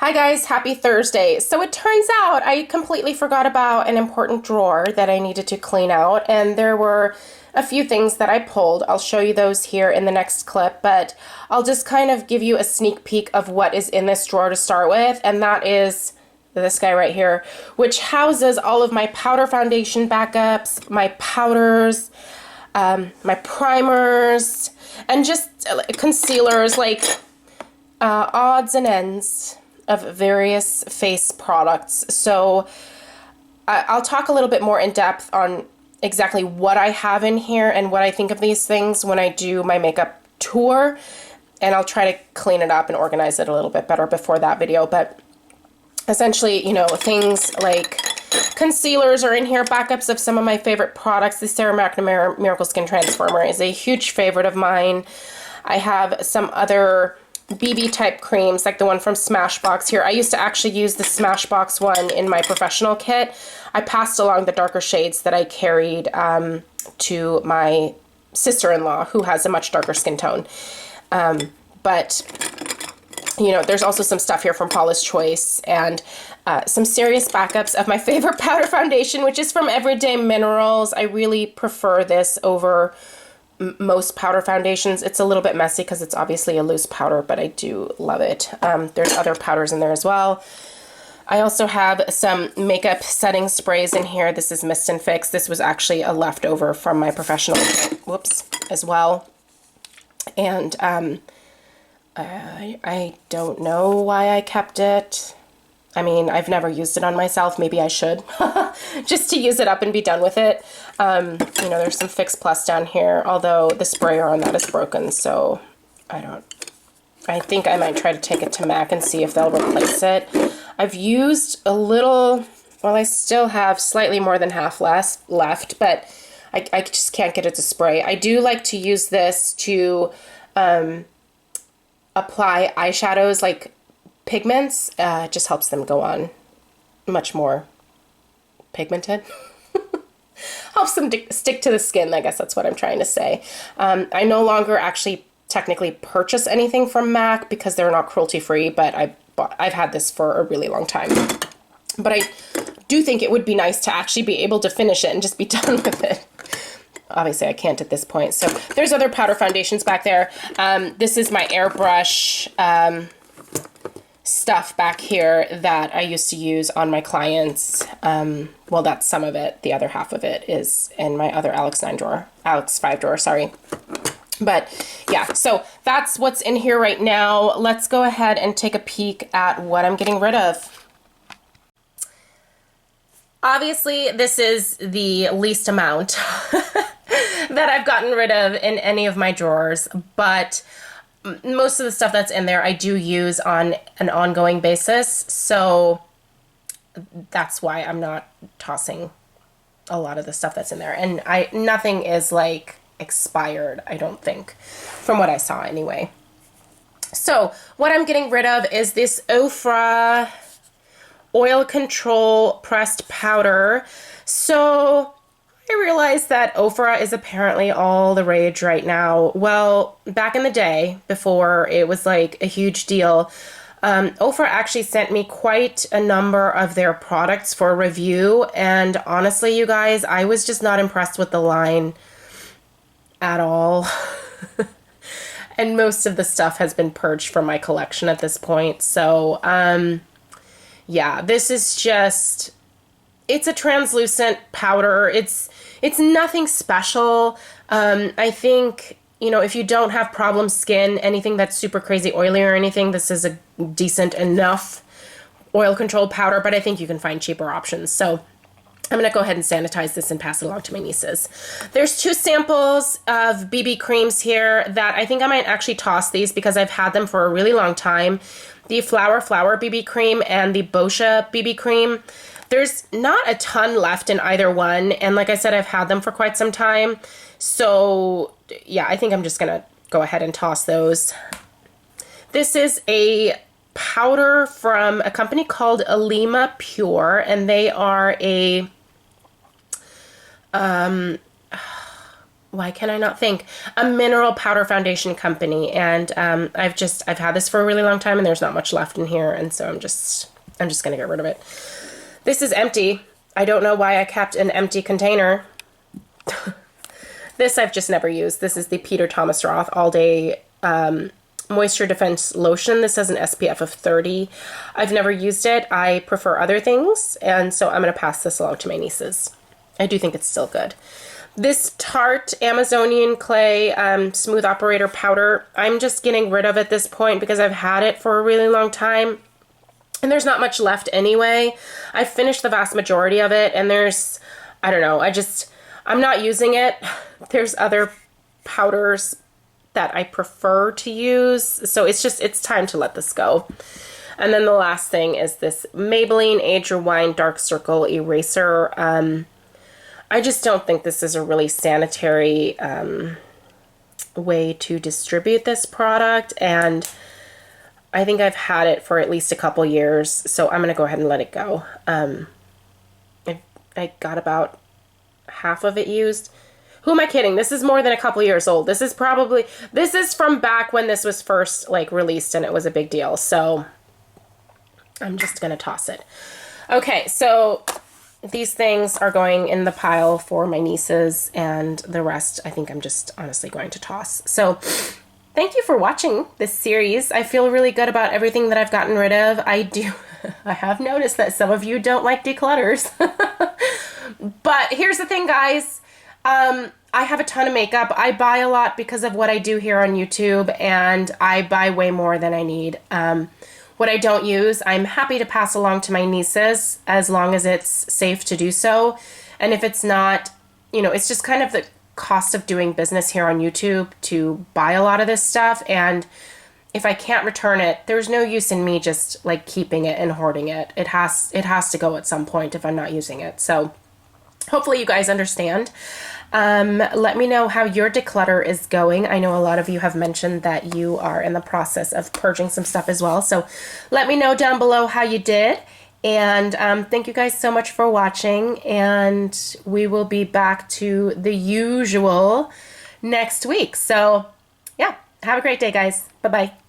Hi guys, happy Thursday. So it turns out I completely forgot about an important drawer that I needed to clean out, and there were a few things that I pulled. I'll show you those here in the next clip, but I'll just kind of give you a sneak peek of what is in this drawer to start with, and that is this guy right here, which houses all of my powder foundation backups, my powders, my primers, and just concealers, like odds and ends of various face products. So I'll talk a little bit more in depth on exactly what I have in here and what I think of these things when I do my makeup tour, and I'll try to clean it up and organize it a little bit better before that video. But essentially, you know, things like concealers are in here, backups of some of my favorite products. The Sarah McNamara Miracle Skin Transformer is a huge favorite of mine. I have some other BB type creams, like the one from Smashbox here. I used to actually use the Smashbox one in my professional kit. I passed along the darker shades that I carried to my sister-in-law, who has a much darker skin tone. But, you know, there's also some stuff here from Paula's Choice, and some serious backups of my favorite powder foundation, which is from Everyday Minerals. I really prefer this over most powder foundations. It's a little bit messy because it's obviously a loose powder, but I do love it. There's other powders in there as well. I also have some makeup setting sprays in here. This is Mist and Fix. This was actually a leftover from my professional whoops as well. And I don't know why I kept it. I mean, I've never used it on myself. Maybe I should, just to use it up and be done with it. You know, there's some Fix Plus down here, although the sprayer on that is broken, so I think I might try to take it to MAC and see if they'll replace it. I've used a little, well, I still have slightly more than half left, but I just can't get it to spray. I do like to use this to apply eyeshadows, like pigments. It just helps them go on much more pigmented. Helps them stick to the skin, I guess that's what I'm trying to say. I no longer actually technically purchase anything from MAC because they're not cruelty-free, but I've had this for a really long time. But I do think it would be nice to actually be able to finish it and just be done with it. Obviously, I can't at this point. So there's other powder foundations back there. This is my airbrush stuff back here that I used to use on my clients. Well, that's some of it. The other half of it is in my other Alex 5 drawer, sorry. But yeah, so that's what's in here right now. Let's go ahead and take a peek at what I'm getting rid of. Obviously, this is the least amount that I've gotten rid of in any of my drawers, but most of the stuff that's in there I do use on an ongoing basis, so that's why I'm not tossing a lot of the stuff that's in there. And nothing is like expired, I don't think, from what I saw anyway. So what I'm getting rid of is this Ofra Oil Control Pressed Powder. So I realized that Ofra is apparently all the rage right now. Well, back in the day, before it was like a huge deal, Ofra actually sent me quite a number of their products for review, and honestly, you guys, I was just not impressed with the line at all. And most of the stuff has been purged from my collection at this point. So, yeah, this is just, it's a translucent powder. It's nothing special. I think, you know, if you don't have problem skin, anything that's super crazy oily or anything, this is a decent enough oil control powder, but I think you can find cheaper options. So I'm going to go ahead and sanitize this and pass it along to my nieces. There's 2 samples of BB creams here that I think I might actually toss these because I've had them for a really long time. The Flower BB cream and the Boscia BB cream. There's not a ton left in either one, and like I said, I've had them for quite some time. So yeah, I think I'm just going to go ahead and toss those. This is a powder from a company called Alima Pure, and they are a why can I not think? A mineral powder foundation company. And I've had this for a really long time and there's not much left in here. And so I'm just going to get rid of it. This is empty. I don't know why I kept an empty container. This I've just never used. This is the Peter Thomas Roth All Day Moisture Defense Lotion. This has an SPF of 30. I've never used it. I prefer other things, and so I'm going to pass this along to my nieces. I do think it's still good. This Tarte Amazonian Clay Smooth Operator Powder, I'm just getting rid of at this point because I've had it for a really long time, and there's not much left anyway. I've finished the vast majority of it, and there's, I don't know, I'm not using it. There's other powders that I prefer to use. So it's time to let this go. And then the last thing is this Maybelline Age Rewind Dark Circle Eraser. I just don't think this is a really sanitary way to distribute this product. And I think I've had it for at least a couple years. So I'm going to go ahead and let it go. I got about half of it used. Who am I kidding? This is more than a couple years old. This is from back when this was first like released and it was a big deal. So I'm just going to toss it. Okay, so these things are going in the pile for my nieces, and the rest I think I'm just honestly going to toss. So thank you for watching this series. I feel really good about everything that I've gotten rid of. I have noticed that some of you don't like declutters. But here's the thing, guys. I have a ton of makeup. I buy a lot because of what I do here on YouTube, and I buy way more than I need. What I don't use, I'm happy to pass along to my nieces as long as it's safe to do so. And if it's not, it's just kind of the cost of doing business here on YouTube to buy a lot of this stuff. And if I can't return it, there's no use in me just like keeping it and hoarding it. It has to go at some point if I'm not using it. So hopefully you guys understand. Let me know how your declutter is going. I know a lot of you have mentioned that you are in the process of purging some stuff as well. So let me know down below how you did. And thank you guys so much for watching. And we will be back to the usual next week. So yeah, have a great day, guys. Bye-bye.